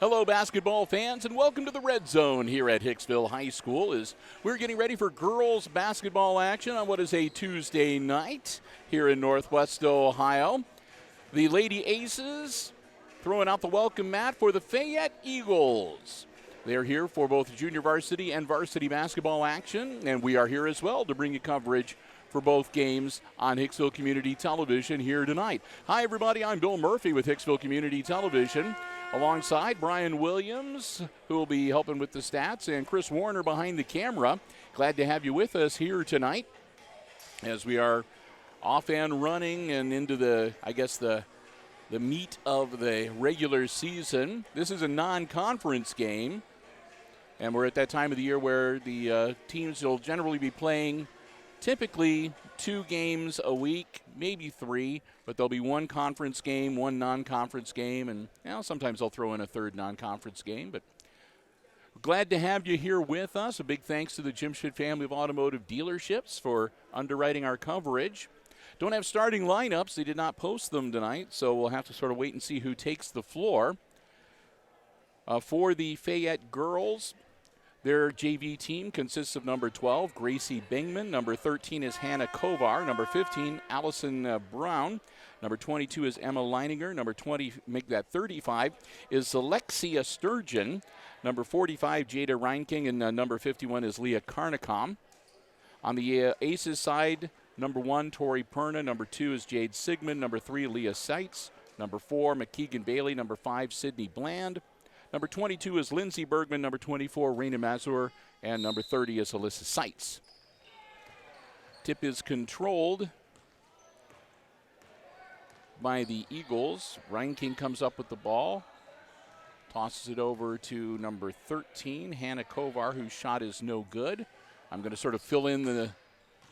Hello, basketball fans, and welcome to the Red Zone here at Hicksville High School as we're getting ready for girls basketball action on what is a Tuesday night here in Northwest Ohio. The Lady Aces throwing out the welcome mat for the Fayette Eagles. They're here for both junior varsity and varsity basketball action, and we are here as well to bring you coverage for both games on Hicksville Community Television here tonight. Hi, everybody. I'm Bill Murphy with Hicksville Community Television, alongside Brian Williams, who will be helping with the stats, and Chris Warner behind the camera. Glad to have you with us here tonight as we are off and running and into the meat of the regular season. This is a non-conference game, and we're at that time of the year where the teams will generally be playing typically 2 games a week, maybe 3, but there'll be one conference game, one non-conference game, and sometimes they'll throw in a third non-conference game. But we're glad to have you here with us. A big thanks to the Jim Schmidt family of automotive dealerships for underwriting our coverage. Don't have starting lineups. They did not post them tonight, so we'll have to sort of wait and see who takes the floor. For the Fayette girls, their JV team consists of number 12, Gracie Bingman. Number 13 is Hannah Kovar. Number 15, Allison Brown. Number 22 is Emma Leininger. Number 20, make that 35, is Alexia Sturgeon. Number 45, Jada Reinking. And number 51 is Leah Carnicom. On the Aces side, number 1, Tori Perna. Number 2 is Jade Sigmund. Number 3, Leah Seitz. Number 4, McKeegan Bailey. Number 5, Sydney Bland. Number 22 is Lindsey Bergman. Number 24, Raina Mazur. And number 30 is Alyssa Seitz. Tip is controlled by the Eagles. Reinking comes up with the ball. Tosses it over to number 13, Hannah Kovar, whose shot is no good. I'm going to sort of fill in the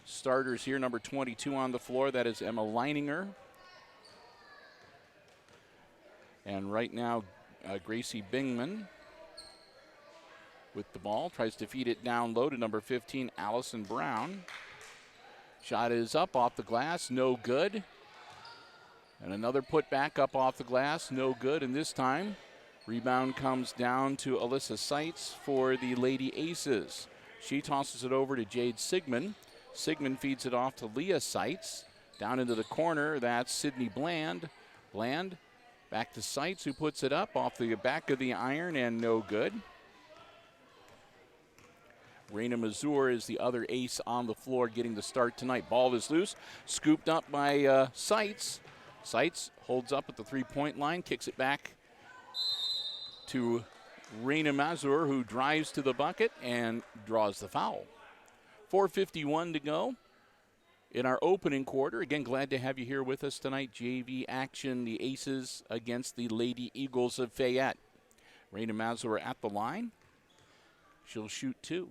starters here. Number 22 on the floor, that is Emma Leininger. And right now, Gracie Bingman with the ball. Tries to feed it down low to number 15, Allison Brown. Shot is up off the glass, no good. And another put back up off the glass, no good. And this time, rebound comes down to Alyssa Seitz for the Lady Aces. She tosses it over to Jade Sigmund. Sigmund feeds it off to Leah Seitz. Down into the corner, that's Sydney Bland. Bland back to Seitz, who puts it up off the back of the iron, and no good. Raina Mazur is the other ace on the floor getting the start tonight. Ball is loose, scooped up by Seitz. Seitz holds up at the three-point line, kicks it back to Raina Mazur, who drives to the bucket and draws the foul. 4:51 to go in our opening quarter. Again, glad to have you here with us tonight. JV action, the Aces against the Lady Eagles of Fayette. Raina Mazur at the line. She'll shoot 2.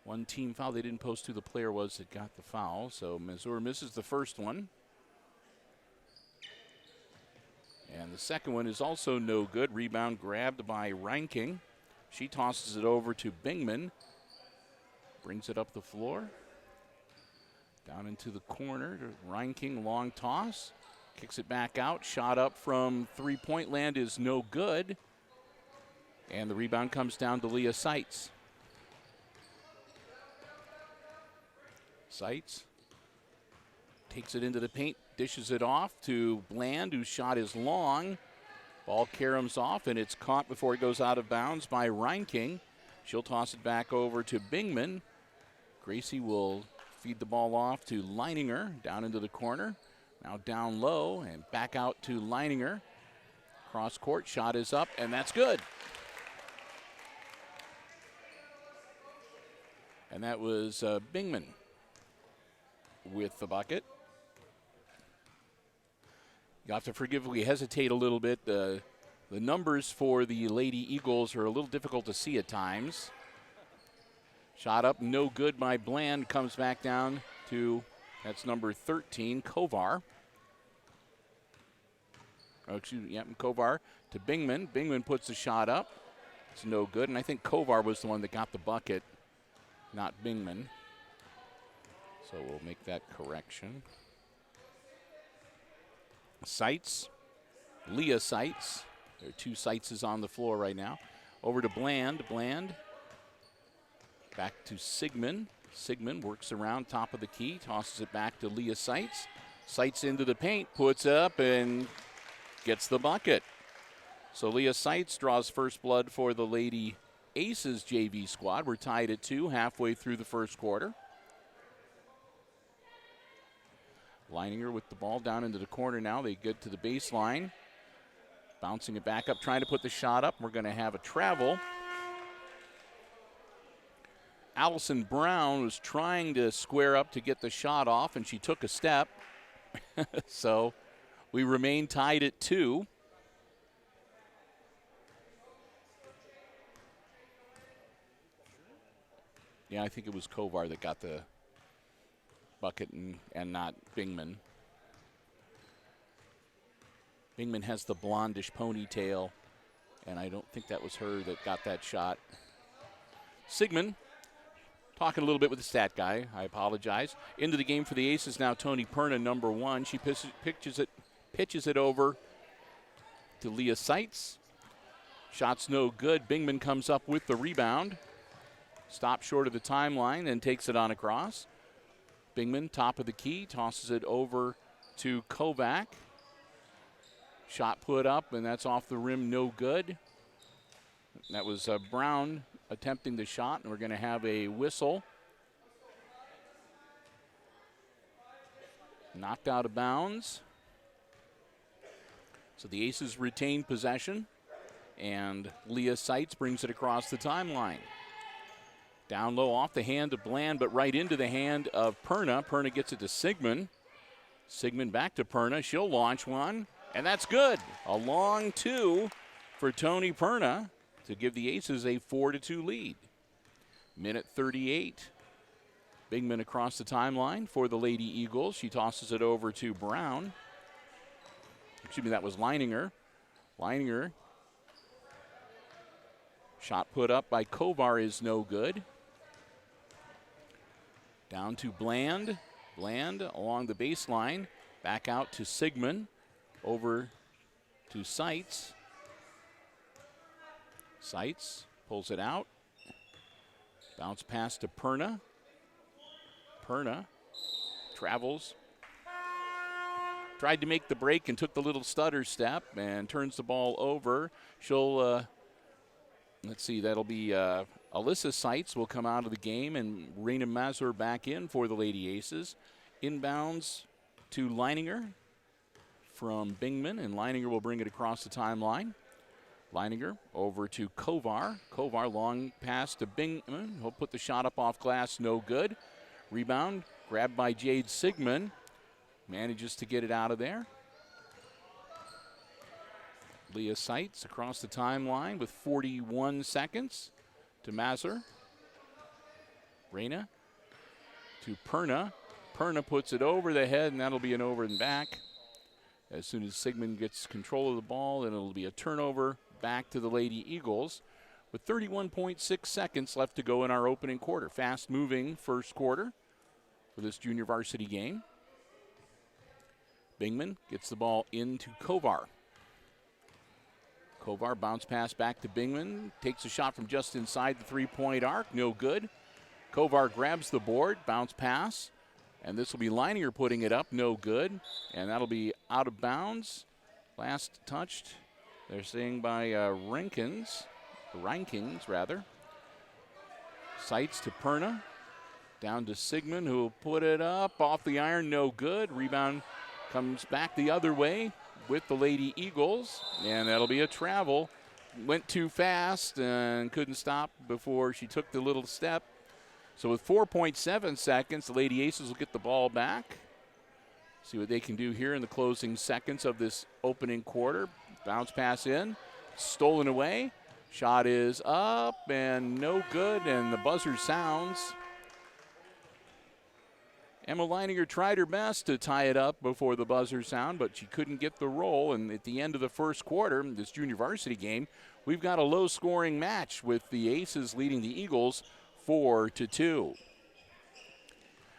One team foul. They didn't post who the player was that got the foul, so Mazur misses the first one. And the second one is also no good. Rebound grabbed by Reinking. She tosses it over to Bingman. Brings it up the floor. Down into the corner to Reinking, long toss. Kicks it back out. Shot up from three-point land is no good. And the rebound comes down to Leah Seitz. Seitz takes it into the paint, dishes it off to Bland, whose shot is long. Ball caroms off, and it's caught before it goes out of bounds by Reinking. She'll toss it back over to Bingman. Gracie will feed the ball off to Leininger, down into the corner. Now down low and back out to Leininger. Cross court, shot is up, and that's good. And that was Bingman with the bucket. You have to forgive if we hesitate a little bit. The numbers for the Lady Eagles are a little difficult to see at times. Shot up, no good by Bland. Comes back down to, that's number 13, Kovar. Oh, excuse me, Kovar to Bingman. Bingman puts the shot up. It's no good, and I think Kovar was the one that got the bucket, not Bingman. So we'll make that correction. Seitz, Leah Seitz. There are 2 Seitzes on the floor right now. Over to Bland. Bland back to Sigmund. Sigmund works around top of the key, tosses it back to Leah Seitz. Seitz into the paint, puts up and gets the bucket. So Leah Seitz draws first blood for the Lady Aces JV squad. We're tied at 2 halfway through the first quarter. Leininger with the ball down into the corner now. They get to the baseline. Bouncing it back up, trying to put the shot up. We're going to have a travel. Allison Brown was trying to square up to get the shot off, and she took a step. So we remain tied at 2. Yeah, I think it was Kovar that got the bucket and not Bingman. Bingman has the blondish ponytail, and I don't think that was her that got that shot. Sigmund talking a little bit with the stat guy. I apologize. Into the game for the Aces now, Tony Perna, number 1. She pitches it over to Leah Seitz. Shot's no good. Bingman comes up with the rebound. Stops short of the timeline and takes it on across. Bingman, top of the key, tosses it over to Kovac. Shot put up, and that's off the rim, no good. That was Brown attempting the shot, and we're going to have a whistle. Knocked out of bounds. So the Aces retain possession, and Leah Seitz brings it across the timeline. Down low off the hand of Bland, but right into the hand of Perna. Perna gets it to Sigmund. Sigmund back to Perna. She'll launch one, and that's good. A long 2 for Tony Perna to give the Aces a 4-2 lead. Minute 38. Bingman across the timeline for the Lady Eagles. She tosses it over to Brown. Excuse me, that was Leininger. Leininger. Shot put up by Kovar is no good. Down to Bland. Bland along the baseline. Back out to Sigmund. Over to Seitz. Seitz pulls it out. Bounce pass to Perna. Perna travels. Tried to make the break and took the little stutter step and turns the ball over. She'll, let's see, that'll be Alyssa Seitz will come out of the game, and Raina Mazur back in for the Lady Aces. Inbounds to Leininger from Bingman, and Leininger will bring it across the timeline. Leininger over to Kovar. Kovar long pass to Bingman. He'll put the shot up off glass, no good. Rebound grabbed by Jade Sigmund. Manages to get it out of there. Leah Seitz across the timeline with 41 seconds to Mazur. Raina to Perna. Perna puts it over the head, and that'll be an over and back. As soon as Sigmund gets control of the ball, then it'll be a turnover back to the Lady Eagles with 31.6 seconds left to go in our opening quarter. Fast-moving first quarter for this junior varsity game. Bingman gets the ball into Kovar. Kovar bounce pass back to Bingman. Takes a shot from just inside the three-point arc. No good. Kovar grabs the board. Bounce pass. And this will be Leininger putting it up. No good. And that'll be out of bounds. Last touched, they're saying by Rankins, rather. Seitz to Perna. Down to Sigmund, who will put it up. Off the iron. No good. Rebound comes back the other way with the Lady Eagles, and that'll be a travel. Went too fast and couldn't stop before she took the little step. So with 4.7 seconds, the Lady Aces will get the ball back. See what they can do here in the closing seconds of this opening quarter. Bounce pass in, stolen away. Shot is up and no good, and the buzzer sounds. Emma Leininger tried her best to tie it up before the buzzer sound, but she couldn't get the roll. And at the end of the first quarter, this junior varsity game, we've got a low-scoring match with the Aces leading the Eagles 4-2.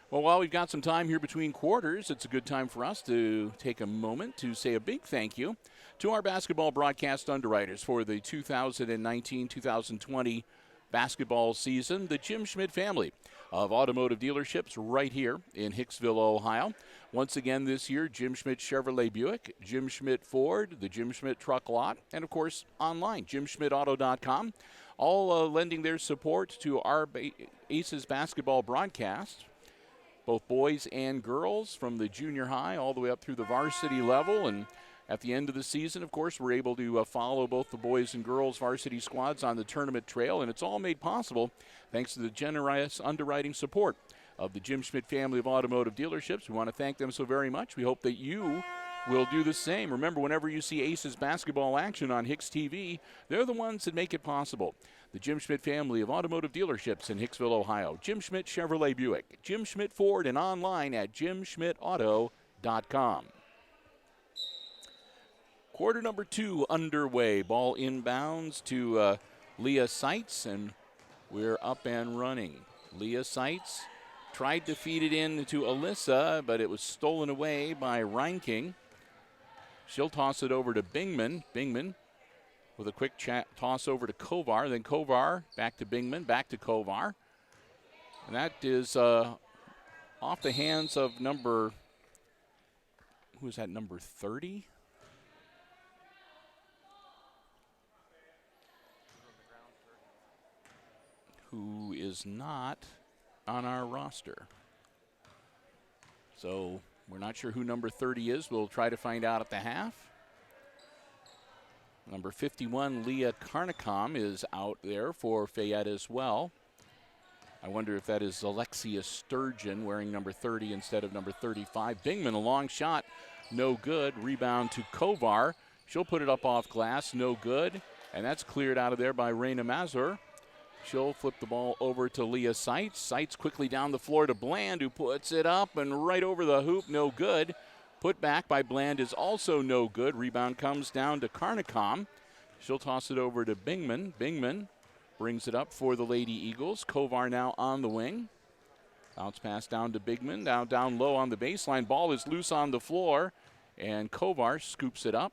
Well, while we've got some time here between quarters, it's a good time for us to take a moment to say a big thank you to our basketball broadcast underwriters for the 2019-2020 basketball season, the Jim Schmidt family of automotive dealerships right here in Hicksville, Ohio. Once again this year, Jim Schmidt Chevrolet Buick, Jim Schmidt Ford, the Jim Schmidt Truck Lot, and of course online, jimschmidtauto.com, all lending their support to our Aces basketball broadcast, both boys and girls from the junior high all the way up through the varsity level. And at the end of the season, of course, we're able to follow both the boys and girls varsity squads on the tournament trail, and it's all made possible thanks to the generous underwriting support of the Jim Schmidt family of automotive dealerships. We want to thank them so very much. We hope that you will do the same. Remember, whenever you see Aces basketball action on HIX-TV, they're the ones that make it possible. The Jim Schmidt family of automotive dealerships in Hicksville, Ohio. Jim Schmidt Chevrolet Buick, Jim Schmidt Ford, and online at jimschmidtauto.com. Quarter number 2 underway. Ball inbounds to Leah Seitz, and we're up and running. Leah Seitz tried to feed it in to Alyssa, but it was stolen away by Reinking. She'll toss it over to Bingman. Bingman with a quick toss over to Kovar. Then Kovar back to Bingman, back to Kovar. And that is off the hands of number, who is that, number 30? Who is not on our roster. So we're not sure who number 30 is. We'll try to find out at the half. Number 51, Leah Carnicom, is out there for Fayette as well. I wonder if that is Alexia Sturgeon wearing number 30 instead of number 35. Bingman, a long shot, no good. Rebound to Kovar. She'll put it up off glass, no good. And that's cleared out of there by Raina Mazur. She'll flip the ball over to Leah Seitz. Seitz quickly down the floor to Bland, who puts it up and right over the hoop, no good. Put back by Bland is also no good. Rebound comes down to Carnicom. She'll toss it over to Bingman. Bingman brings it up for the Lady Eagles. Kovar now on the wing. Bounce pass down to Bingman. Now down low on the baseline. Ball is loose on the floor, and Kovar scoops it up.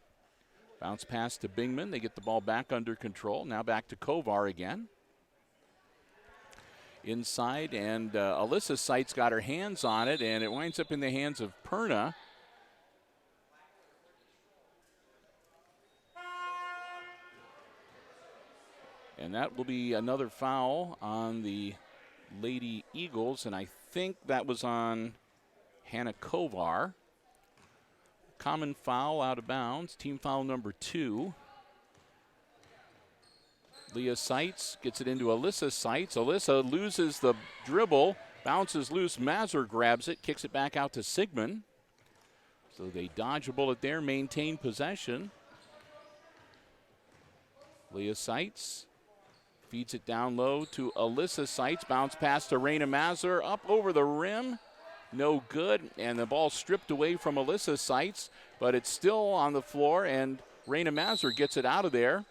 Bounce pass to Bingman. They get the ball back under control. Now back to Kovar again. Inside, and Alyssa Seitz got her hands on it, and it winds up in the hands of Perna. And that will be another foul on the Lady Eagles, and I think that was on Hannah Kovar. Common foul out of bounds, team foul number 2. Leah Seitz gets it into Alyssa Seitz. Alyssa loses the dribble, bounces loose. Mazur grabs it, kicks it back out to Sigmund. So they dodge a bullet there, maintain possession. Leah Seitz feeds it down low to Alyssa Seitz. Bounce pass to Raina Mazur, up over the rim. No good, and the ball stripped away from Alyssa Seitz, but it's still on the floor, and Raina Mazur gets it out of there.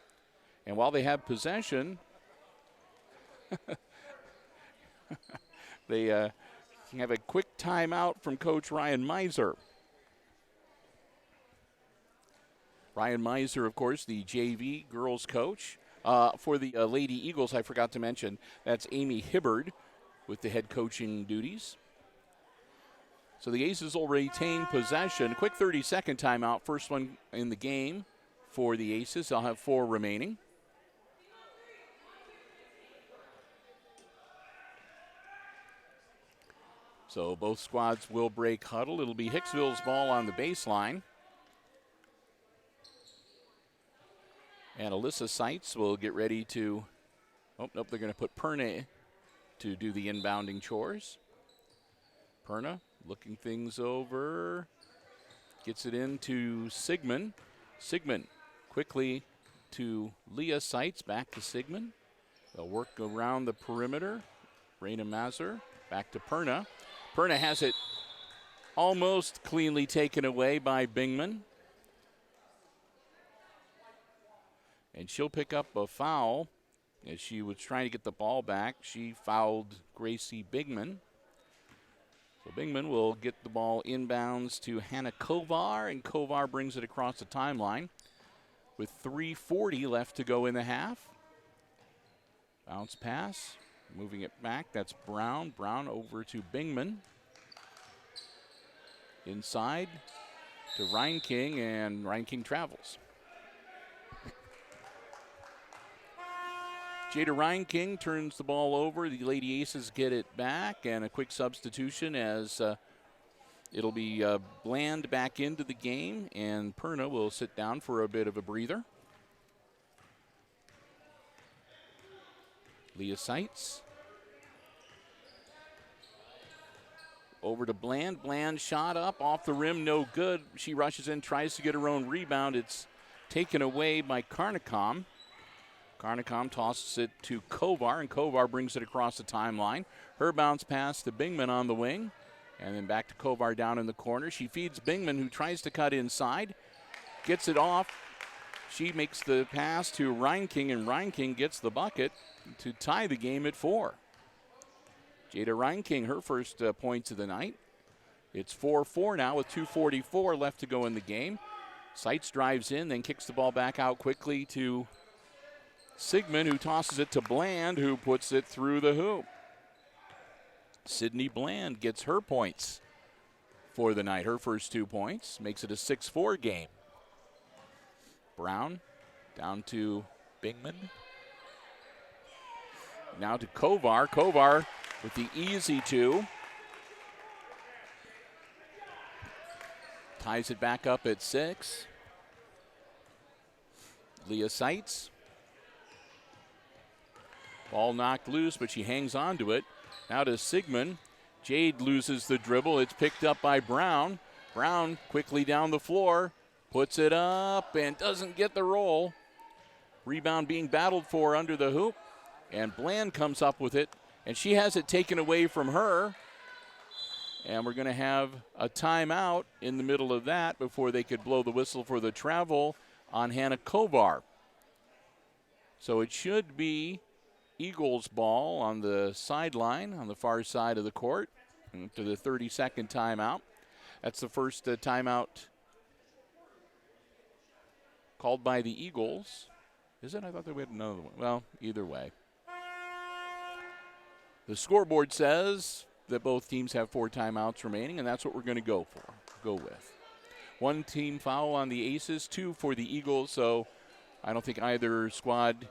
And while they have possession, they have a quick timeout from Coach Ryan Meiser. Ryan Meiser, of course, the JV girls coach. For the Lady Eagles, I forgot to mention, that's Amy Hibbard with the head coaching duties. So the Aces will retain possession. Quick 30-second timeout, first one in the game for the Aces. They'll have 4 remaining. So both squads will break huddle. It'll be Hicksville's ball on the baseline. And Alyssa Seitz will get ready to, oh, nope, they're going to put Perna to do the inbounding chores. Perna looking things over, gets it into Sigmund. Sigmund quickly to Leah Seitz, back to Sigmund. They'll work around the perimeter. Raina Mazur, back to Perna. Perna has it almost cleanly taken away by Bingman. And she'll pick up a foul as she was trying to get the ball back. She fouled Gracie Bingman. So Bingman will get the ball inbounds to Hannah Kovar, and Kovar brings it across the timeline with 3:40 left to go in the half. Bounce pass, moving it back. That's Brown. Brown over to Bingman. Inside to Reinking, and Reinking travels. Jada Reinking turns the ball over. The Lady Aces get it back, and a quick substitution as it'll be Bland back into the game, and Perna will sit down for a bit of a breather. Leah Seitz. Over to Bland. Bland shot up off the rim, no good. She rushes in, tries to get her own rebound. It's taken away by Carnicom. Carnicom tosses it to Kovar, and Kovar brings it across the timeline. Her bounce pass to Bingman on the wing, and then back to Kovar down in the corner. She feeds Bingman, who tries to cut inside, gets it off. She makes the pass to Reinking, and Reinking gets the bucket to tie the game at 4. Jada Reinking, her first points of the night. It's 4-4 now with 2:44 left to go in the game. Seitz drives in, then kicks the ball back out quickly to Sigmund, who tosses it to Bland, who puts it through the hoop. Sydney Bland gets her points for the night, her first 2 points, makes it a 6-4 game. Brown down to Bingman. Now to Kovar. Kovar with the easy 2. Ties it back up at 6. Leah Seitz. Ball knocked loose, but she hangs on to it. Now to Sigmund. Jade loses the dribble. It's picked up by Brown. Brown quickly down the floor. Puts it up and doesn't get the roll. Rebound being battled for under the hoop. And Bland comes up with it. And she has it taken away from her. And we're going to have a timeout in the middle of that before they could blow the whistle for the travel on Hannah Kovar. So it should be Eagles ball on the sideline on the far side of the court to the 30-second timeout. That's the first timeout called by the Eagles. Is it? I thought they had another one. Well, either way. The scoreboard says that both teams have 4 timeouts remaining, and that's what we're going to go with. 1 team foul on the Aces, 2 for the Eagles, so I don't think either squad.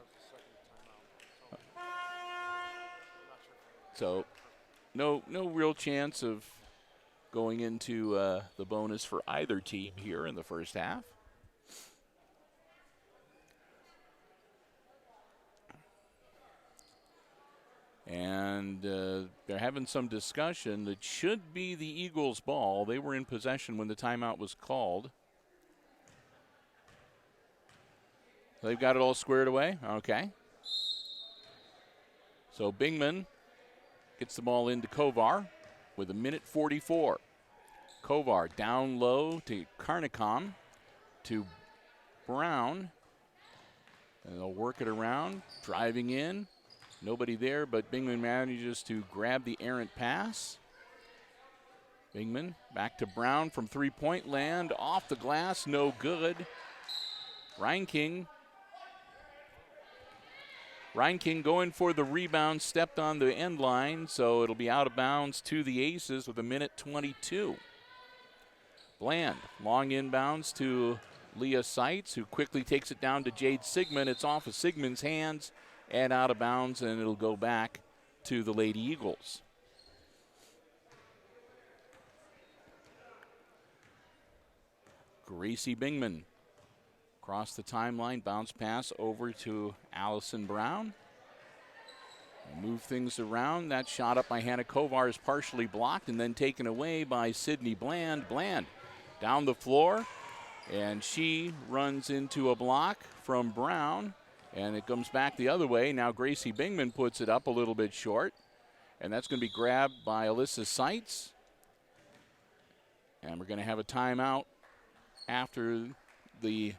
So no real chance of going into the bonus for either team here in the first half. And they're having some discussion. It should be the Eagles' ball. They were in possession when the timeout was called. They've got it all squared away? Okay. So Bingman gets the ball into Kovar with 1:44. Kovar down low to Carnicom, to Brown. And they'll work it around, driving in. Nobody there, but Bingman manages to grab the errant pass. Bingman back to Brown from three-point land, off the glass, no good. Reinking going for the rebound, stepped on the end line, so it'll be out of bounds to the Aces with 1:22. Bland, long inbounds to Leah Seitz, who quickly takes it down to Jade Sigmund. It's off of Sigmund's hands and out of bounds, and it'll go back to the Lady Eagles. Gracie Bingman across the timeline, bounce pass over to Allison Brown. Move things around. That shot up by Hannah Kovar is partially blocked and then taken away by Sydney Bland. Bland down the floor, and she runs into a block from Brown. And it comes back the other way. Now Gracie Bingman puts it up a little bit short. And that's going to be grabbed by Alyssa Seitz. And we're going to have a timeout after the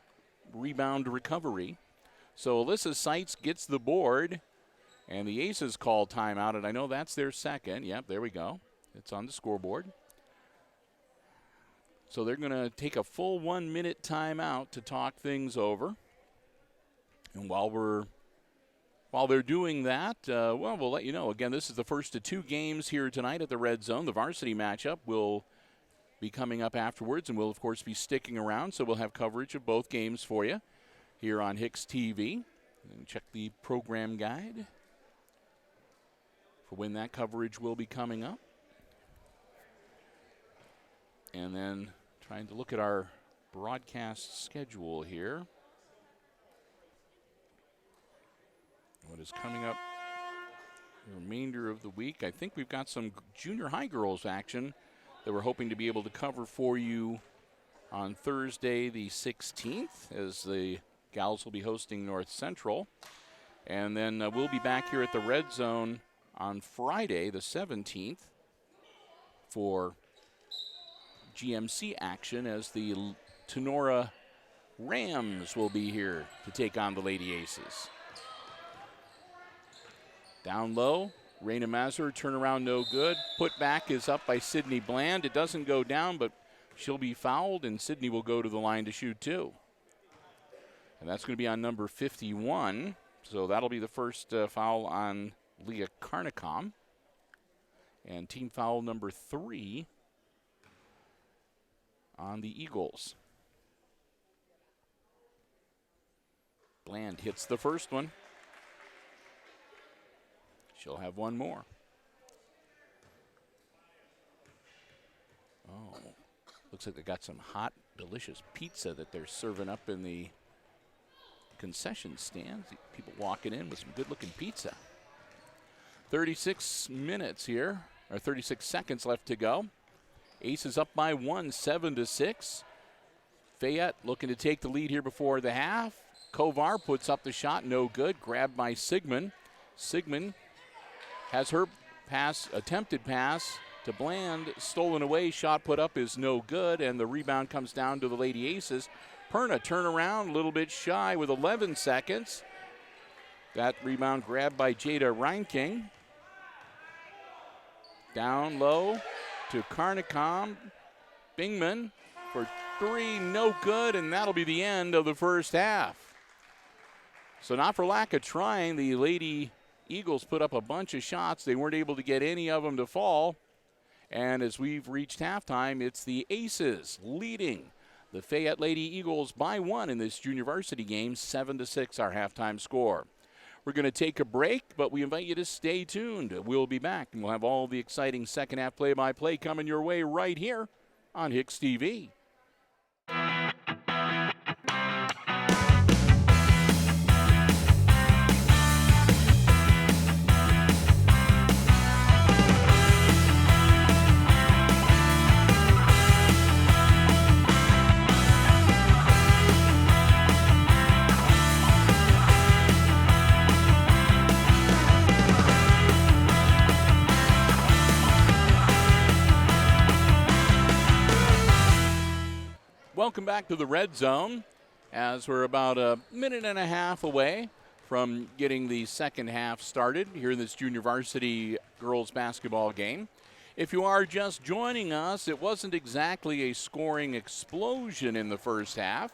rebound recovery. So Alyssa Seitz gets the board. And the Aces call timeout. And I know that's their second. Yep, there we go. It's on the scoreboard. So they're going to take a full 1 minute timeout to talk things over. And while they're doing that, we'll let you know. Again, this is the first of 2 games here tonight at the Red Zone. The varsity matchup will be coming up afterwards, and we'll, of course, be sticking around. So we'll have coverage of both games for you here on HIX-TV. And check the program guide for when that coverage will be coming up. And then trying to look at our broadcast schedule here. What is coming up the remainder of the week? I think we've got some junior high girls action that we're hoping to be able to cover for you on Thursday the 16th, as the gals will be hosting North Central. And then we'll be back here at the Red Zone on Friday the 17th for GMC action, as the Tenora Rams will be here to take on the Lady Aces. Down low, Raina Mazur, turnaround no good. Put back is up by Sydney Bland. It doesn't go down, but she'll be fouled, and Sydney will go to the line to shoot 2. And that's going to be on number 51. So that'll be the first foul on Leah Carnicom. And team foul number 3 on the Eagles. Bland hits the first one. She'll have one more. Oh, looks like they got some hot, delicious pizza that they're serving up in the concession stand. People walking in with some good-looking pizza. 36 minutes here, or 36 seconds left to go. Aces up by 1, 7-6. Fayette looking to take the lead here before the half. Kovar puts up the shot, no good. Grabbed by Sigmund. Sigmund has her attempted pass to Bland, stolen away. Shot put up is no good, and the rebound comes down to the Lady Aces. Perna turn around, a little bit shy with 11 seconds. That rebound grabbed by Jada Reinking. Down low to Carnicom. Bingman for 3, no good, and that'll be the end of the first half. So not for lack of trying, the Lady Eagles put up a bunch of shots. They weren't able to get any of them to fall. And as we've reached halftime, it's the Aces leading the Fayette Lady Eagles by 1 in this junior varsity game, 7-6 our halftime score. We're going to take a break, but we invite you to stay tuned. We'll be back, and we'll have all the exciting second half play-by-play coming your way right here on HIX-TV. Welcome back to the Red Zone, as we're about a minute and a half away from getting the second half started here in this junior varsity girls basketball game. If you are just joining us, it wasn't exactly a scoring explosion in the first half,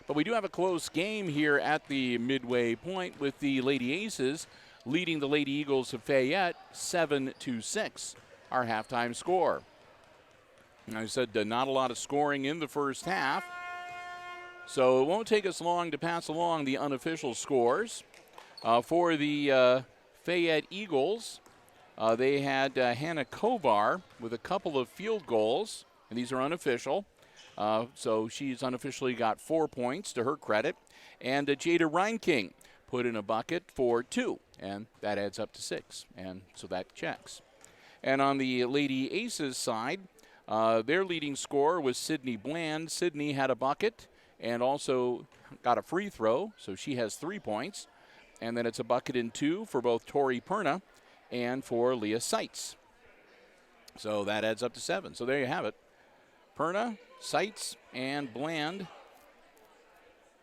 but we do have a close game here at the midway point, with the Lady Aces leading the Lady Eagles of Fayette 7-6, our halftime score. I said not a lot of scoring in the first half, so it won't take us long to pass along the unofficial scores. For the Fayette Eagles, they had Hannah Kovar with a couple of field goals, and these are unofficial. So she's unofficially got 4 points to her credit. And Jada Reinking put in a bucket for 2, and that adds up to 6, and so that checks. And on the Lady Aces side, their leading scorer was Sydney Bland. Sydney had a bucket and also got a free throw, so she has 3 points. And then it's a bucket and 2 for both Tori Perna and for Leah Seitz. So that adds up to 7. So there you have it. Perna, Seitz, and Bland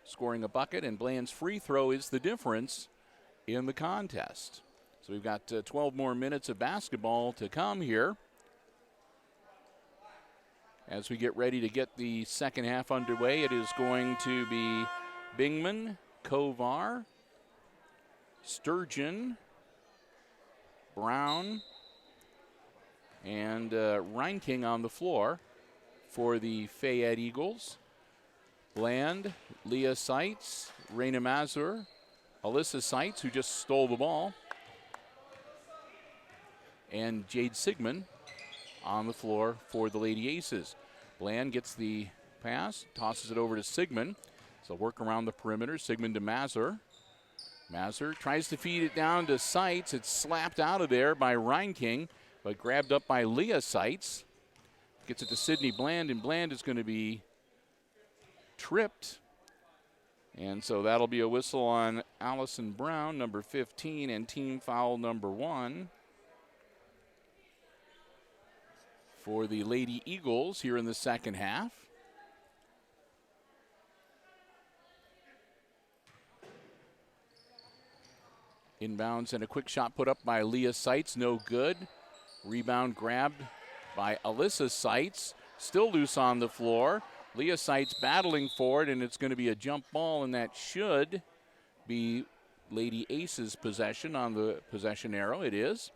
scoring a bucket, and Bland's free throw is the difference in the contest. So we've got 12 more minutes of basketball to come here. As we get ready to get the second half underway, it is going to be Bingman, Kovar, Sturgeon, Brown, and Reinking on the floor for the Fayette Eagles. Bland, Leah Seitz, Raina Mazur, Alyssa Seitz, who just stole the ball, and Jade Sigmund on the floor for the Lady Aces. Bland gets the pass, tosses it over to Sigmund. So work around the perimeter. Sigmund to Mazur. Mazur tries to feed it down to Seitz. It's slapped out of there by Reinking, but grabbed up by Leah Seitz. Gets it to Sydney Bland, and Bland is going to be tripped. And so that'll be a whistle on Allison Brown, number 15, and team foul number 1 for the Lady Eagles here in the second half. Inbounds and a quick shot put up by Leah Seitz, no good. Rebound grabbed by Alyssa Seitz, still loose on the floor. Leah Seitz battling for it, and it's going to be a jump ball, and that should be Lady Aces' possession on the possession arrow. It is.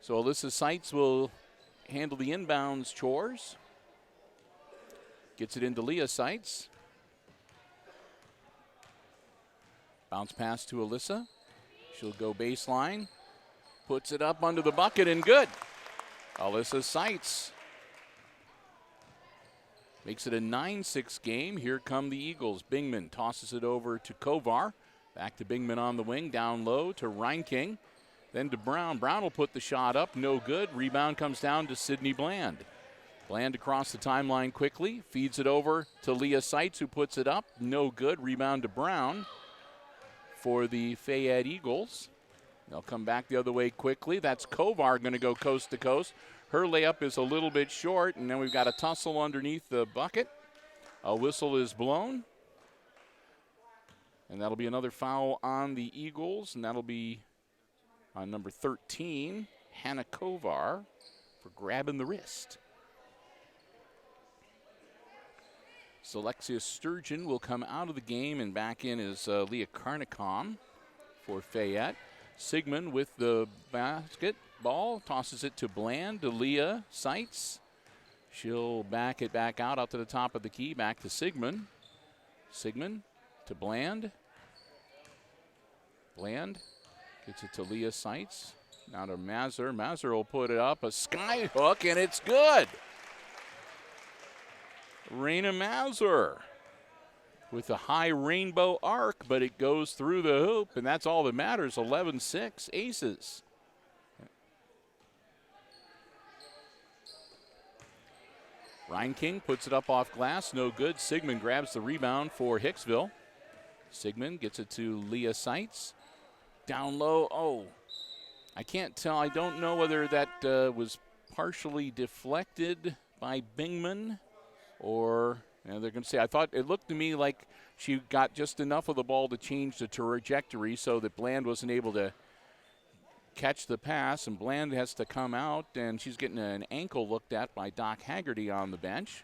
So Alyssa Seitz will handle the inbounds chores. Gets it into Leah Seitz. Bounce pass to Alyssa. She'll go baseline. Puts it up under the bucket and good. Alyssa Seitz makes it a 9-6 game. Here come the Eagles. Bingman tosses it over to Kovar. Back to Bingman on the wing. Down low to Reinking. Then to Brown. Brown will put the shot up. No good. Rebound comes down to Sydney Bland. Bland across the timeline quickly. Feeds it over to Leah Seitz, who puts it up. No good. Rebound to Brown for the Fayette Eagles. They'll come back the other way quickly. That's Kovar going to go coast to coast. Her layup is a little bit short, and then we've got a tussle underneath the bucket. A whistle is blown. And that'll be another foul on the Eagles, and that'll be on number 13, Hannah Kovar, for grabbing the wrist. So Alexia Sturgeon will come out of the game, and back in is Leah Carnicom for Fayette. Sigmund with the basketball, tosses it to Bland, to Leah Seitz. She'll back it back out to the top of the key, back to Sigmund. Sigmund to Bland. Bland gets it to Leah Seitz. Now to Mazur. Mazur will put it up, a sky hook, and it's good. Raina Mazur with a high rainbow arc, but it goes through the hoop, and that's all that matters. 11-6, Aces. Reinking puts it up off glass, no good. Sigmund grabs the rebound for Hicksville. Sigmund gets it to Leah Seitz. Down low, oh, I can't tell. I don't know whether that was partially deflected by Bingman or they're going to say, I thought it looked to me like she got just enough of the ball to change the trajectory so that Bland wasn't able to catch the pass, and Bland has to come out, and she's getting an ankle looked at by Doc Haggerty on the bench.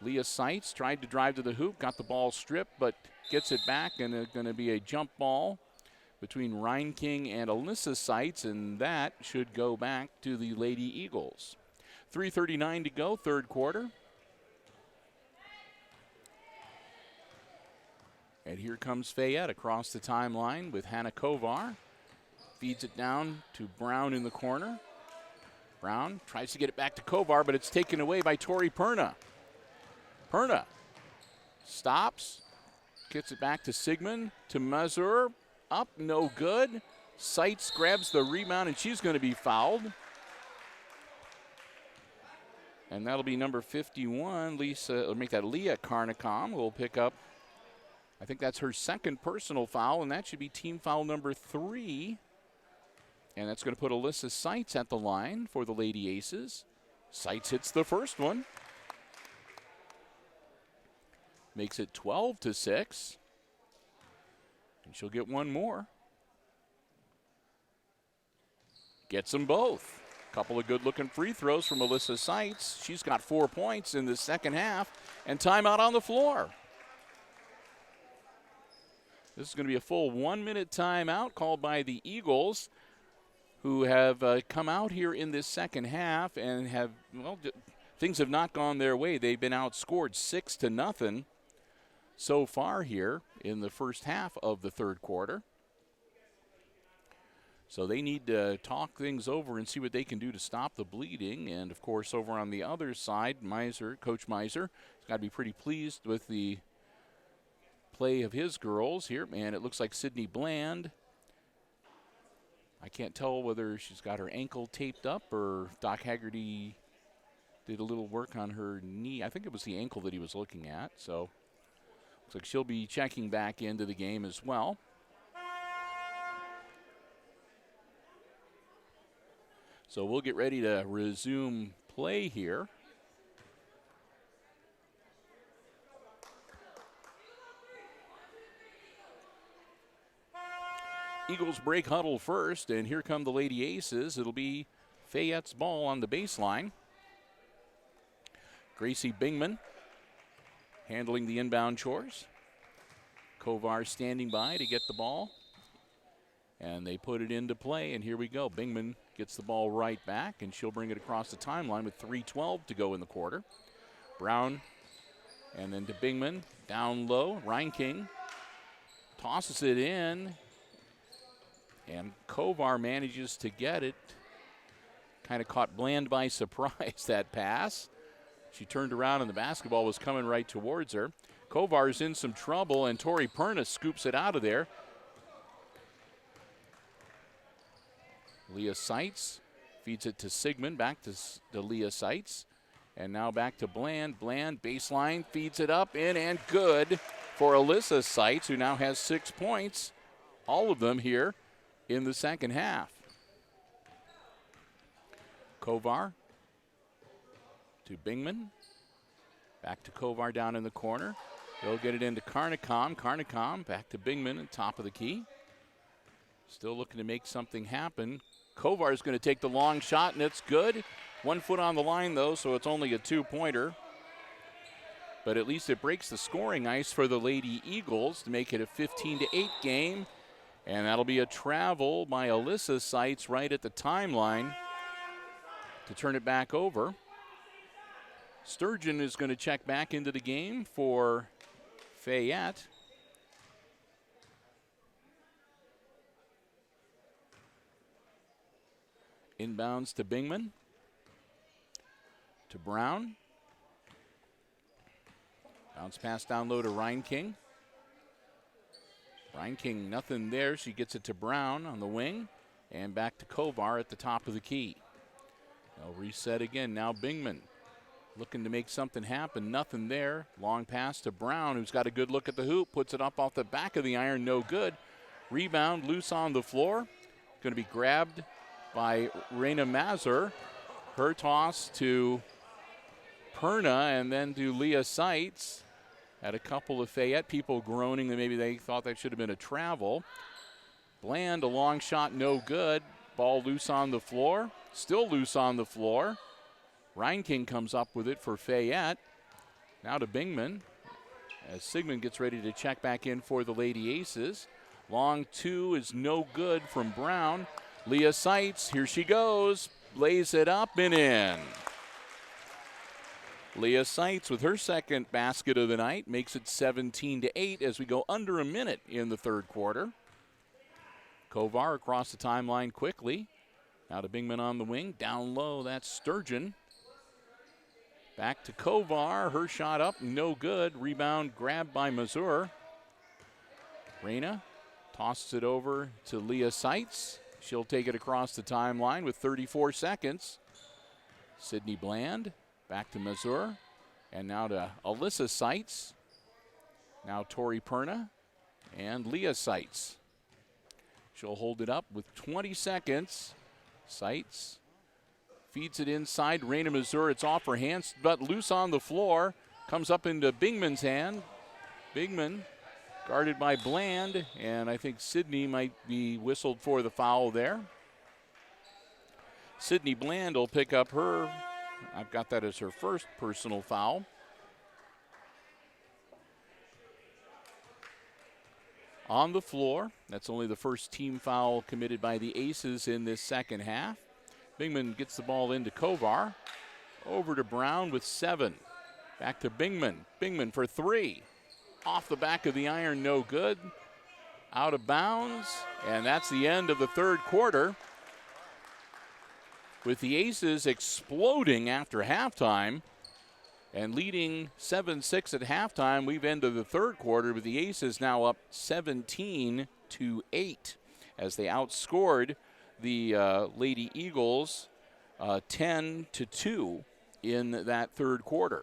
Leah Seitz tried to drive to the hoop, got the ball stripped, but gets it back, and it's going to be a jump ball between Reinking and Alyssa Seitz, and that should go back to the Lady Eagles. 3:39 to go, third quarter. And here comes Fayette across the timeline with Hannah Kovar. Feeds it down to Brown in the corner. Brown tries to get it back to Kovar, but it's taken away by Tori Perna. Perna stops, gets it back to Sigmund, to Mazur. Up, no good. Seitz grabs the rebound, and she's going to be fouled. And that'll be number 51, Leah Carnicom will pick up. I think that's her second personal foul, and that should be team foul number 3. And that's going to put Alyssa Seitz at the line for the Lady Aces. Seitz hits the first one. Makes it 12-6. And she'll get one more. Gets them both. Couple of good-looking free throws from Alyssa Seitz. She's got 4 points in the second half, and timeout on the floor. This is going to be a full 1-minute timeout called by the Eagles, who have come out here in this second half and have, well, things have not gone their way. They've been outscored 6-0 so far here in the first half of the third quarter. So they need to talk things over and see what they can do to stop the bleeding. And, of course, over on the other side, Coach Miser has got to be pretty pleased with the play of his girls here. And it looks like Sydney Bland, I can't tell whether she's got her ankle taped up or Doc Haggerty did a little work on her knee. I think it was the ankle that he was looking at. So looks like she'll be checking back into the game as well. So we'll get ready to resume play here. Eagles break huddle first, and here come the Lady Aces. It'll be Fayette's ball on the baseline. Gracie Bingman handling the inbound chores. Kovar standing by to get the ball. And they put it into play, and here we go. Bingman gets the ball right back, and she'll bring it across the timeline with 3:12 to go in the quarter. Brown, and then to Bingman, down low. Reinking tosses it in, and Kovar manages to get it. Kind of caught Bland by surprise, that pass. She turned around, and the basketball was coming right towards her. Kovar's in some trouble, and Tori Perna scoops it out of there. Leah Seitz feeds it to Sigmund, back to Leah Seitz. And now back to Bland. Bland, baseline, feeds it up, in and good for Alyssa Seitz, who now has 6 points, all of them here in the second half. Kovar to Bingman. Back to Kovar down in the corner. They'll get it into Carnicom. Carnicom back to Bingman at top of the key. Still looking to make something happen. Kovar is going to take the long shot, and it's good. 1 foot on the line, though, so it's only a 2-pointer. But at least it breaks the scoring ice for the Lady Eagles to make it a 15-8 game. And that'll be a travel by Alyssa Seitz right at the timeline to turn it back over. Sturgeon is going to check back into the game for Fayette. Inbounds to Bingman. To Brown. Bounce pass down low to Reinking. Reinking, nothing there. She gets it to Brown on the wing. And back to Kovar at the top of the key. They'll reset again. Now Bingman looking to make something happen. Nothing there. Long pass to Brown, who's got a good look at the hoop. Puts it up off the back of the iron. No good. Rebound loose on the floor. Going to be grabbed by Raina Mazur. Her toss to Perna and then to Leah Seitz. Had a couple of Fayette people groaning that maybe they thought that should have been a travel. Bland, a long shot, no good. Ball loose on the floor. Still loose on the floor. Reinking comes up with it for Fayette. Now to Bingman as Sigmund gets ready to check back in for the Lady Aces. Long two is no good from Brown. Leah Seitz, here she goes. Lays it up and in. Leah Seitz with her second basket of the night makes it 17-8 as we go under a minute in the third quarter. Kovar across the timeline quickly. Now to Bingman on the wing. Down low, that's Sturgeon. Back to Kovar. Her shot up, no good. Rebound grabbed by Mazur. Raina tosses it over to Leah Seitz. She'll take it across the timeline with 34 seconds. Sydney Bland back to Mazur. And now to Alyssa Seitz. Now Tori Perna and Leah Seitz. She'll hold it up with 20 seconds. Seitz feeds it inside. Raina Mazur, it's off her hands, but loose on the floor. Comes up into Bingman's hand. Bingman guarded by Bland, and I think Sydney might be whistled for the foul there. Sydney Bland will pick up her, I've got that as her first personal foul. On the floor, that's only the first team foul committed by the Aces in this second half. Bingman gets the ball into Kovar. Over to Brown with 7. Back to Bingman. Bingman for 3. Off the back of the iron, no good. Out of bounds, and that's the end of the third quarter. With the Aces exploding after halftime and leading 7-6 at halftime, we've ended the third quarter with the Aces now up 17-8 as they outscored the Lady Eagles 10-2 in that third quarter.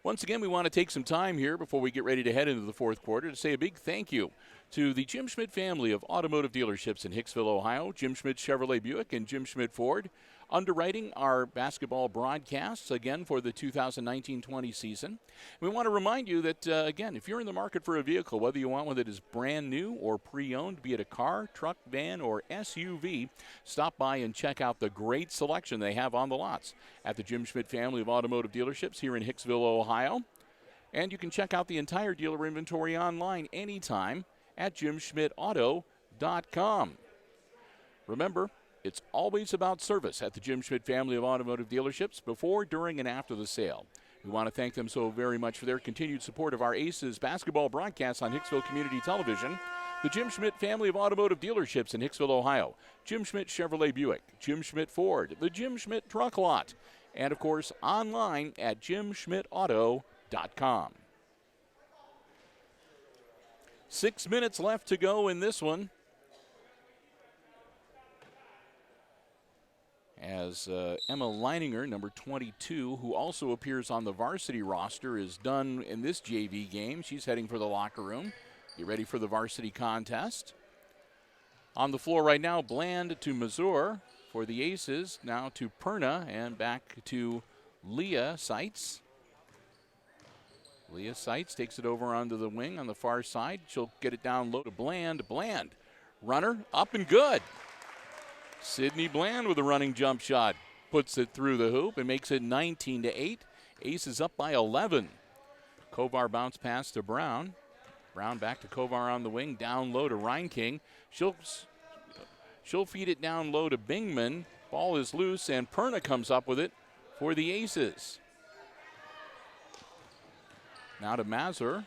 Once again, we want to take some time here before we get ready to head into the fourth quarter to say a big thank you to the Jim Schmidt family of automotive dealerships in Hicksville, Ohio, Jim Schmidt Chevrolet Buick and Jim Schmidt Ford, underwriting our basketball broadcasts, again, for the 2019-20 season. We want to remind you that, again, if you're in the market for a vehicle, whether you want one that is brand new or pre-owned, be it a car, truck, van, or SUV, stop by and check out the great selection they have on the lots at the Jim Schmidt family of automotive dealerships here in Hicksville, Ohio. And you can check out the entire dealer inventory online anytime at jimschmidtauto.com. Remember, it's always about service at the Jim Schmidt family of automotive dealerships before, during, and after the sale. We want to thank them so very much for their continued support of our Aces basketball broadcasts on Hicksville Community Television. The Jim Schmidt family of automotive dealerships in Hicksville, Ohio. Jim Schmidt Chevrolet Buick, Jim Schmidt Ford, the Jim Schmidt Truck Lot, and, of course, online at jimschmidtauto.com. 6 minutes left to go in this one, as Emma Leininger, number 22, who also appears on the varsity roster, is done in this JV game. She's heading for the locker room. Get ready for the varsity contest. On the floor right now, Bland to Mazur for the Aces. Now to Perna and back to Leah Seitz. Leah Seitz takes it over onto the wing on the far side. She'll get it down low to Bland. Bland, runner, up and good. Sydney Bland with a running jump shot. Puts it through the hoop and makes it 19-8. Aces up by 11. Kovar bounce pass to Brown. Brown back to Kovar on the wing. Down low to Reinking. She'll feed it down low to Bingman. Ball is loose, and Perna comes up with it for the Aces. Now to Mazur.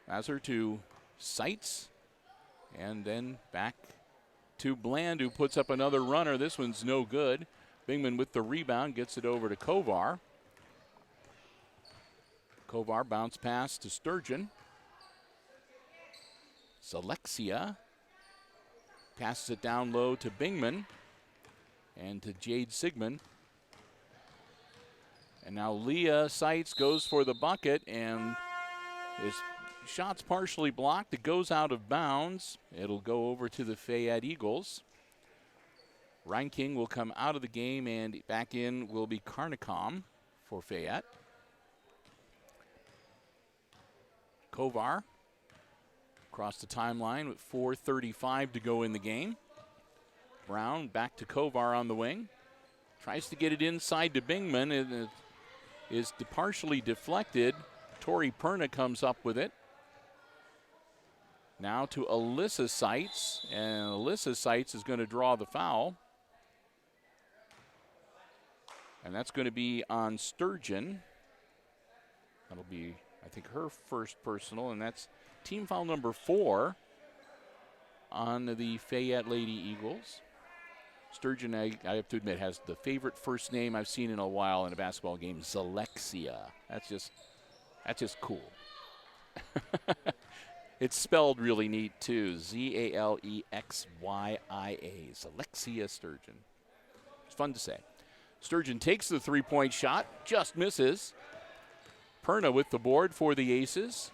Mazur to Seitz. And then back to Bland, who puts up another runner. This one's no good. Bingman with the rebound gets it over to Kovar. Kovar bounce pass to Sturgeon. Alexia passes it down low to Bingman and to Jade Sigmund. And now Leah Seitz goes for the bucket, and his shot's partially blocked. It goes out of bounds. It'll go over to the Fayette Eagles. Reinking will come out of the game, and back in will be Carnicom for Fayette. Kovar across the timeline with 4:35 to go in the game. Brown back to Kovar on the wing. Tries to get it inside to Bingman. It is partially deflected. Tori Perna comes up with it. Now to Alyssa Seitz, and Alyssa Seitz is going to draw the foul. And that's going to be on Sturgeon. That'll be, I think, her first personal, and that's team foul number 4 on the Fayette Lady Eagles. Sturgeon, I have to admit, has the favorite first name I've seen in a while in a basketball game, Zalexia. That's just cool. It's spelled really neat, too. Zalexia. Zalexia Sturgeon. It's fun to say. Sturgeon takes the three-point shot, just misses. Perna with the board for the Aces.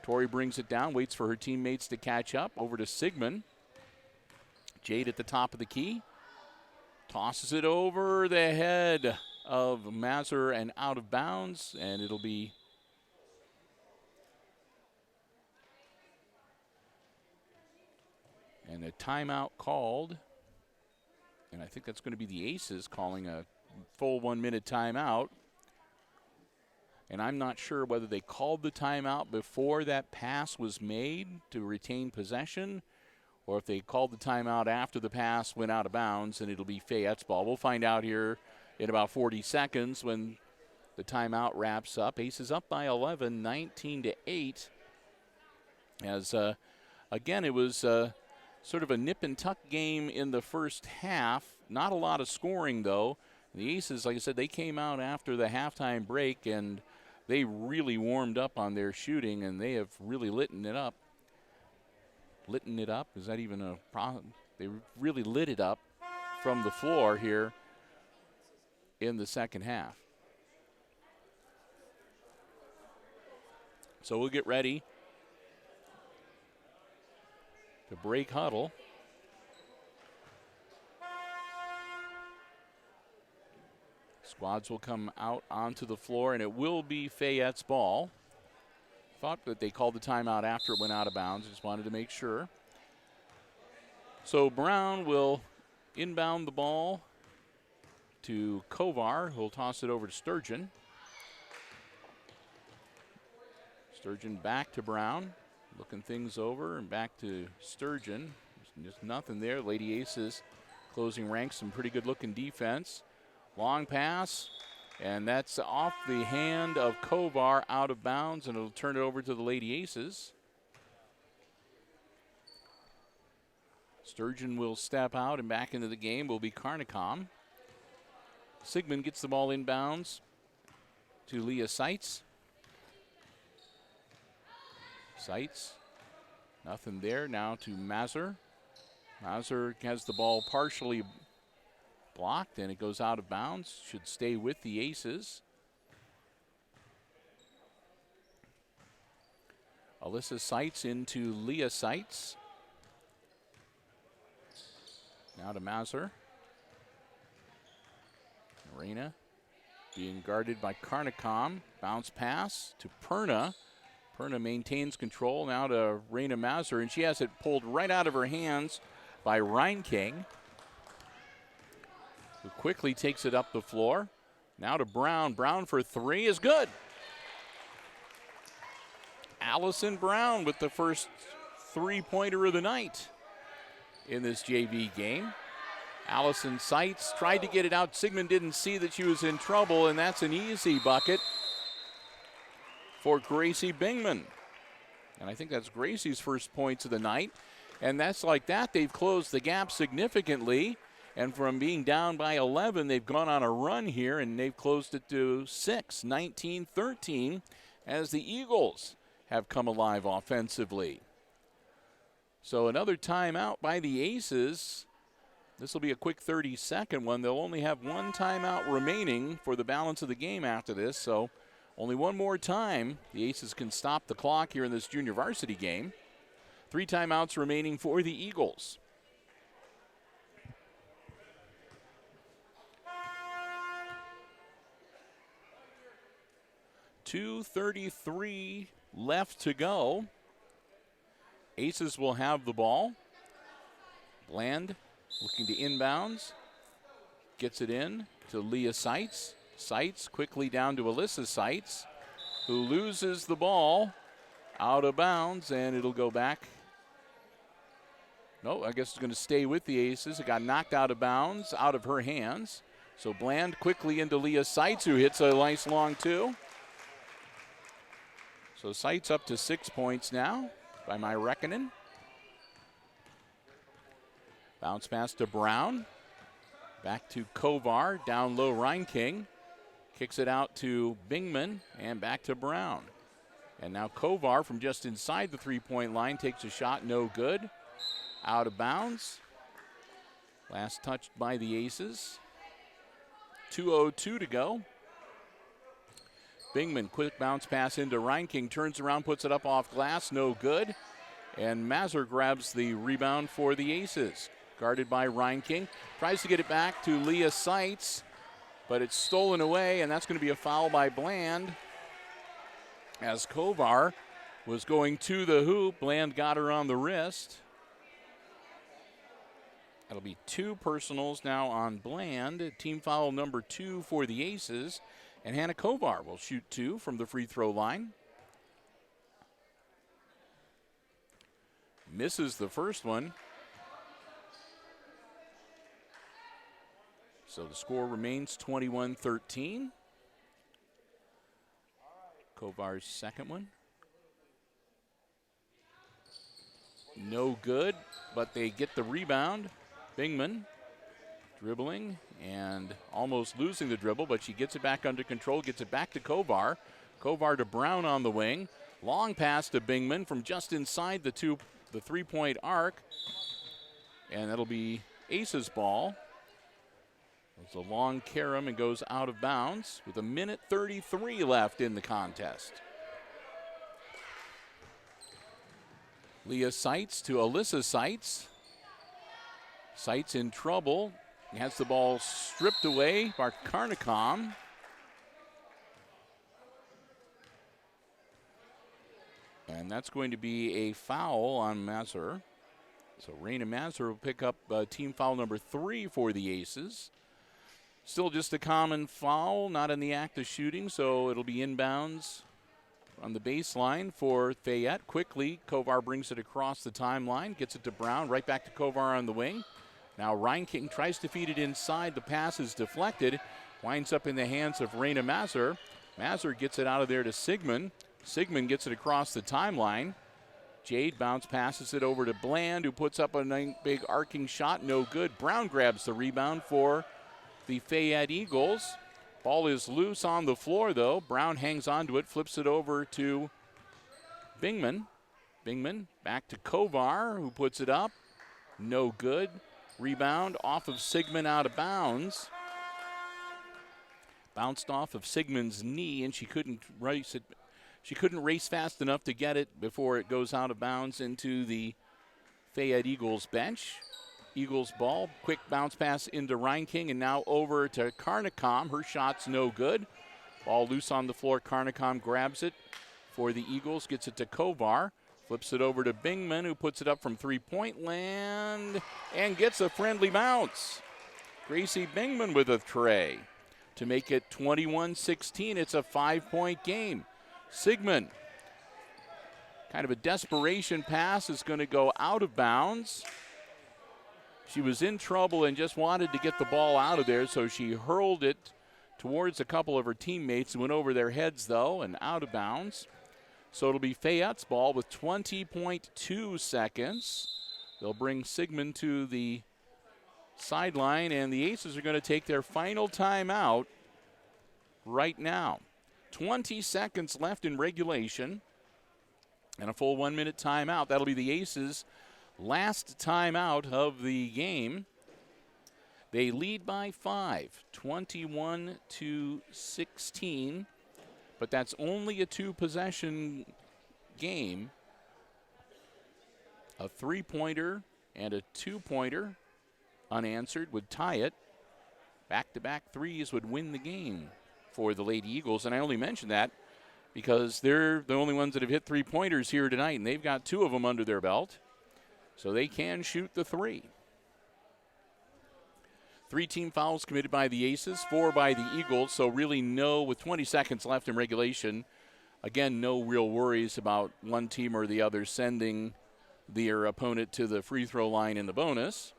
Tori brings it down, waits for her teammates to catch up. Over to Sigmund. Jade at the top of the key. Tosses it over the head of Mazur and out of bounds, and it'll be and a timeout called And I think that's going to be the Aces calling a full 1 minute timeout. And I'm not sure whether they called the timeout before that pass was made to retain possession, or if they called the timeout after the pass went out of bounds, and it'll be Fayette's ball. We'll find out here in about 40 seconds when the timeout wraps up. Aces up by 11, 19-8. As, again, it was sort of a nip-and-tuck game in the first half. Not a lot of scoring, though. The Aces, like I said, they came out after the halftime break, and they really warmed up on their shooting, and they have really lit it up. Litten it up? Is that even a problem? They really lit it up from the floor here in the second half. So we'll get ready to break huddle. Squads will come out onto the floor, and it will be Fayette's ball. Thought that they called the timeout after it went out of bounds. Just wanted to make sure. So Brown will inbound the ball to Kovar, who'll toss it over to Sturgeon. Sturgeon back to Brown, looking things over, and back to Sturgeon. There's just nothing there. Lady Aces closing ranks, some pretty good-looking defense. Long pass, and that's off the hand of Kovar, out of bounds, and it'll turn it over to the Lady Aces. Sturgeon will step out, and back into the game will be Carnicom. Sigmund gets the ball inbounds to Leah Seitz. Seitz, nothing there. Now to Mazur. Mazur has the ball partially blocked, and it goes out of bounds. Should stay with the Aces. Alyssa Seitz into Leah Seitz. Now to Mazur. Arena being guarded by Carnicom. Bounce pass to Perna. Perna maintains control. Now to Raina Mazur, and she has it pulled right out of her hands by Reinking, who quickly takes it up the floor. Now to Brown. Brown for three is good. Allison Brown with the first three-pointer of the night in this JV game. Allison Seitz tried to get it out. Sigmund didn't see that she was in trouble, and that's an easy bucket for Gracie Bingman. And I think that's Gracie's first points of the night. And that's like that. They've closed the gap significantly. And from being down by 11, they've gone on a run here, and they've closed it to 6, 19-13, as the Eagles have come alive offensively. So another timeout by the Aces. This will be a quick 30-second one. They'll only have one timeout remaining for the balance of the game after this, so only one more time the Aces can stop the clock here in this junior varsity game. 3 timeouts remaining for the Eagles. .233 left to go. Aces will have the ball. Bland looking to inbounds. Gets it in to Leah Seitz. Seitz quickly down to Alyssa Seitz, who loses the ball out of bounds, and it'll go back. No, I guess it's going to stay with the Aces. It got knocked out of bounds, out of her hands. So Bland quickly into Leah Seitz, who hits a nice long two. So Seitz up to 6 points now, by my reckoning. Bounce pass to Brown. Back to Kovar, down low Reinking. Kicks it out to Bingman, and back to Brown. And now Kovar from just inside the three-point line takes a shot, no good. Out of bounds. Last touched by the Aces. 2:02 to go. Bingman, quick bounce pass into Reinking, turns around, puts it up off glass, no good. And Mazur grabs the rebound for the Aces. Guarded by Reinking. Tries to get it back to Leah Seitz, but it's stolen away, and that's going to be a foul by Bland. As Kovar was going to the hoop, Bland got her on the wrist. That'll be 2 personals now on Bland. Team foul number 2 for the Aces. And Hannah Kovar will shoot 2 from the free throw line. Misses the first one. So the score remains 21-13. Kovar's second one. No good, but they get the rebound. Bingman dribbling and almost losing the dribble, but she gets it back under control, gets it back to Kovar. Kovar to Brown on the wing. Long pass to Bingman from just inside the 3-point arc. And that'll be Ace's ball. It's a long carom and goes out of bounds with 1:33 left in the contest. Leah Seitz to Alyssa Seitz. Seitz in trouble. He has the ball stripped away by Karnakam. And that's going to be a foul on Mazur. So Raina Mazur will pick up team foul number 3 for the Aces. Still just a common foul, not in the act of shooting, so it'll be inbounds on the baseline for Fayette. Quickly, Kovar brings it across the timeline, gets it to Brown, right back to Kovar on the wing. Now Reinking tries to feed it inside. The pass is deflected, winds up in the hands of Raina Mazur. Mazur gets it out of there to Sigmund. Sigmund gets it across the timeline. Jade bounce passes it over to Bland, who puts up a big arcing shot, no good. Brown grabs the rebound for the Fayette Eagles. Ball is loose on the floor, though. Brown hangs onto it, flips it over to Bingman. Bingman back to Kovar, who puts it up. No good. Rebound off of Sigmund, out of bounds. Bounced off of Sigmund's knee, and she couldn't race it. She couldn't race fast enough to get it before it goes out of bounds into the Fayette Eagles bench. Eagles ball, quick bounce pass into Reinking, and now over to Karnakam. Her shot's no good. Ball loose on the floor. Karnakam grabs it for the Eagles, gets it to Kovar, flips it over to Bingman, who puts it up from 3-point land and gets a friendly bounce. Gracie Bingman with a tray to make it 21-16. It's a 5-point game. Sigmund, kind of a desperation pass, is going to go out of bounds. She was in trouble and just wanted to get the ball out of there, so she hurled it towards a couple of her teammates and went over their heads, though, and out of bounds. So it'll be Fayette's ball with 20.2 seconds. They'll bring Sigmund to the sideline, and the Aces are going to take their final timeout right now. 20 seconds left in regulation and a full 1-minute timeout. That'll be the Aces' last timeout of the game. They lead by 5, 21-16, but that's only a 2-possession game. A 3-pointer and a 2-pointer unanswered would tie it. Back-to-back threes would win the game for the Lady Eagles, and I only mention that because they're the only ones that have hit 3-pointers here tonight, and they've got 2 of them under their belt, so they can shoot the 3. 3 team fouls committed by the Aces, 4 by the Eagles, so really with 20 seconds left in regulation, again, no real worries about one team or the other sending their opponent to the free throw line in the bonus.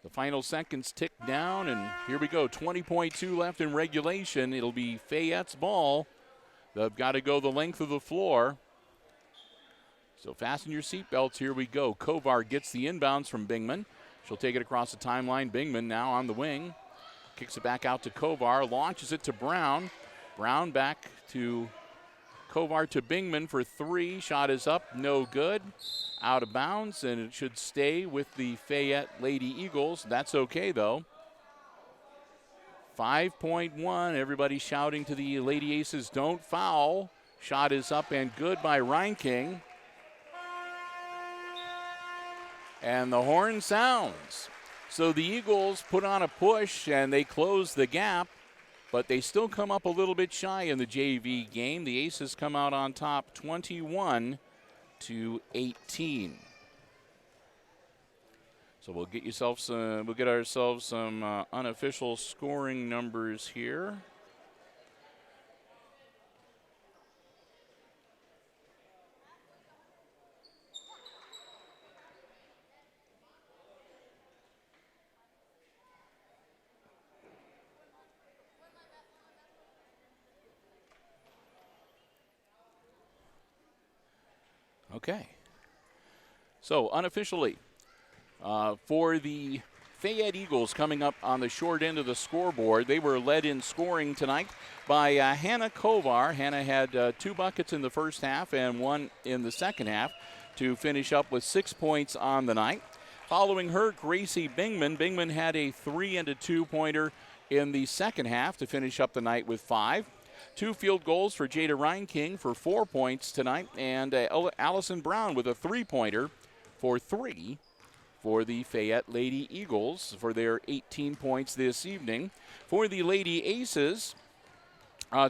The final seconds tick down, and here we go. 20.2 left in regulation. It'll be Fayette's ball. They've got to go the length of the floor. So fasten your seatbelts. Here we go. Kovar gets the inbounds from Bingman. She'll take it across the timeline. Bingman now on the wing. Kicks it back out to Kovar. Launches it to Brown. Brown back to Kovar to Bingman for 3. Shot is up. No good. Out of bounds, and it should stay with the Fayette Lady Eagles. That's okay, though. 5.1. Everybody shouting to the Lady Aces, don't foul. Shot is up and good by Reinking. And the horn sounds. So the Eagles put on a push, and they close the gap, but they still come up a little bit shy in the JV game. The Aces come out on top 21-18. So we'll get ourselves some unofficial scoring numbers here. Okay. So unofficially, for the Fayette Eagles coming up on the short end of the scoreboard, they were led in scoring tonight by Hannah Kovar. Hannah had 2 buckets in the first half and 1 in the second half to finish up with 6 points on the night. Following her, Gracie Bingman. Bingman had a 3 and a 2-pointer in the second half to finish up the night with 5. 2 field goals for Jada Reinking for 4 points tonight, and Allison Brown with a 3-pointer for 3 for the Fayette Lady Eagles for their 18 points this evening. For the Lady Aces,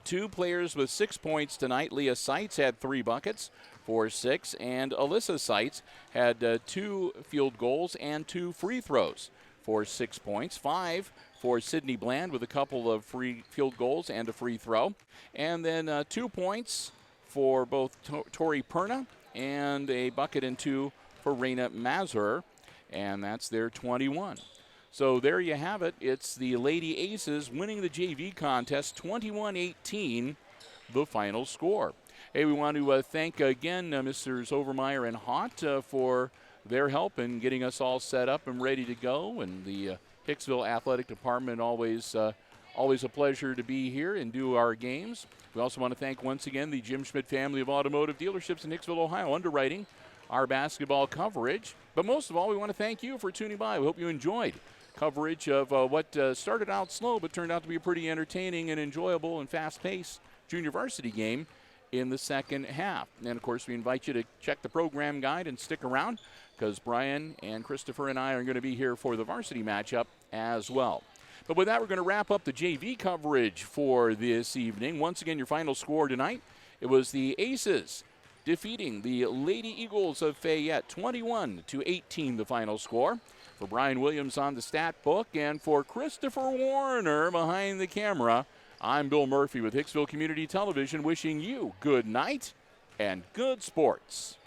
2 players with 6 points tonight. Leah Seitz had 3 buckets for 6, and Alyssa Seitz had 2 field goals and 2 free throws for 6 points. 5 for Sydney Bland with a couple of free field goals and a free throw. And then 2 points for both Tori Perna and a bucket and 2 for Raina Mazur. And that's their 21. So there you have it. It's the Lady Aces winning the JV contest 21-18, the final score. Hey, we want to thank again Mrs. Overmeyer and Haught for their help in getting us all set up and ready to go. And the Hicksville Athletic Department, always a pleasure to be here and do our games. We also want to thank once again the Jim Schmidt family of automotive dealerships in Hicksville, Ohio, underwriting our basketball coverage. But most of all, we want to thank you for tuning by. We hope you enjoyed coverage of what started out slow but turned out to be a pretty entertaining and enjoyable and fast-paced junior varsity game in the second half. And, of course, we invite you to check the program guide and stick around because Brian and Christopher and I are going to be here for the varsity matchup as well. But with that, we're going to wrap up the JV coverage for this evening. Once again, your final score tonight, it was the Aces defeating the Lady Eagles of Fayette, 21-18 the final score. For Brian Williams on the stat book and for Christopher Warner behind the camera, I'm Bill Murphy with Hicksville Community Television wishing you good night and good sports.